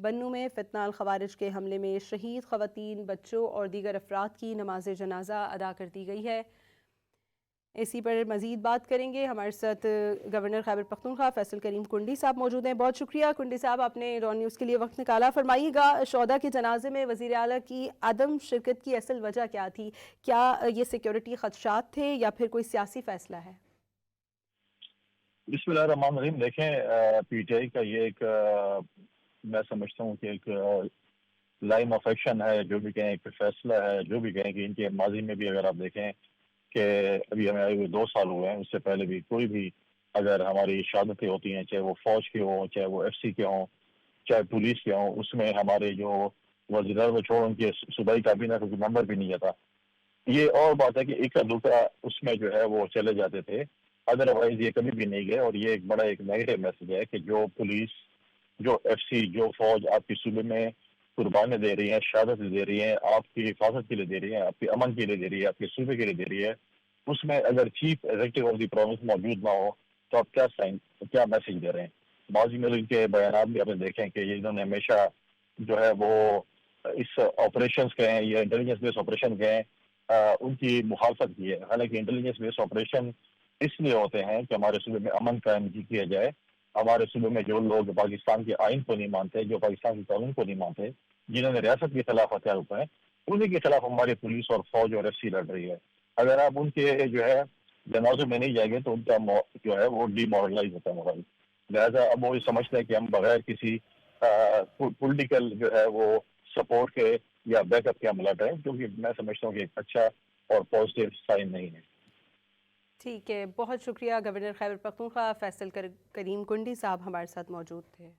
بنوں میں فتنہ الخوارج کے حملے میں شہید خواتین، بچوں اور دیگر افراد کی نماز جنازہ ادا کر دی گئی ہے۔ اسی پر مزید بات کریں گے، ہمارے ساتھ گورنر خیبر پختونخوا فیصل کریم کنڈی صاحب موجود ہیں۔ بہت شکریہ کنڈی صاحب، آپ نے رون نیوز کے لیے وقت نکالا۔ فرمائیے گا، شہداء کے جنازے میں وزیر اعلیٰ کی عدم شرکت کی اصل وجہ کیا تھی؟ کیا یہ سیکیورٹی خدشات تھے یا پھر کوئی سیاسی فیصلہ ہے؟ بسم اللہ الرحمن الرحیم۔ دیکھیں، پی ٹی آئی کا یہ ایک میں سمجھتا ہوں کہ ایک لائن آف ایکشن ہے، جو بھی کہیں ایک فیصلہ ہے، جو بھی کہیں کہ ان کے ماضی میں بھی اگر آپ دیکھیں کہ ابھی ہمیں آئے ہوئے 2 سال ہوئے ہیں، اس سے پہلے بھی کوئی بھی اگر ہماری شہادتیں ہوتی ہیں، چاہے وہ فوج کے ہوں، چاہے وہ ایف سی کے ہوں، چاہے پولیس کے ہوں، اس میں ہمارے جو وزیر اعظم چھوڑ ان کے صوبائی کابینہ کا کوئی نمبر بھی نہیں جاتا۔ یہ اور بات ہے کہ ایک کا دوسرا اس میں جو ہے وہ چلے جاتے تھے، ادروائز یہ کبھی بھی نہیں گئے۔ اور یہ ایک بڑا ایک نیگیٹو میسج ہے کہ جو پولیس، جو ایف سی، جو فوج آپ کی صوبے میں قربانیں دے رہی ہیں، شہادت دے رہی ہیں، آپ کی حفاظت کے لیے دے رہی ہیں، آپ کے امن کے لیے دے رہی ہے، آپ کے صوبے کے لیے دے رہی ہے، اس میں اگر chief executive of the province موجود نہ ہو تو آپ کیا میسج دے رہے ہیں؟ ماضی میں ان کے بیانات بھی آپ نے دیکھیں کہ انہوں نے ہمیشہ جو ہے وہ اس آپریشنس کے ہیں، یہ انٹیلیجنس بیس آپریشن کے ہیں، ان کی مخالفت کی ہے۔ حالانکہ انٹیلیجنس بیس آپریشن اس لیے ہوتے ہیں کہ ہمارے صوبے میں امن قائم کیا جائے۔ ہمارے صوبے میں جو لوگ پاکستان کے آئین کو نہیں مانتے، جو پاکستان کے قانون کو نہیں مانتے، جنہوں نے ریاست کے خلاف ہتھیار اٹھائے، انہیں کے خلاف ہماری پولیس اور فوج اور ایف سی لڑ رہی ہے۔ اگر آپ ان کے جو ہے جنازوں میں نہیں جائیں گے تو ان کا جو ہے وہ ڈی مورلائز ہوتا ہے ماحول۔ لہٰذا اب وہ یہ سمجھتے ہیں کہ ہم بغیر کسی پولیٹیکل جو ہے وہ سپورٹ کے یا بیک اپ کے ہم لڑ رہے ہیں، جو کہ میں سمجھتا ہوں کہ ایک اچھا اور پازیٹیو سائن نہیں ہے۔ ٹھیک ہے، بہت شکریہ۔ گورنر خیبر پختونخوا فیصل کریم کنڈی صاحب ہمارے ساتھ موجود تھے۔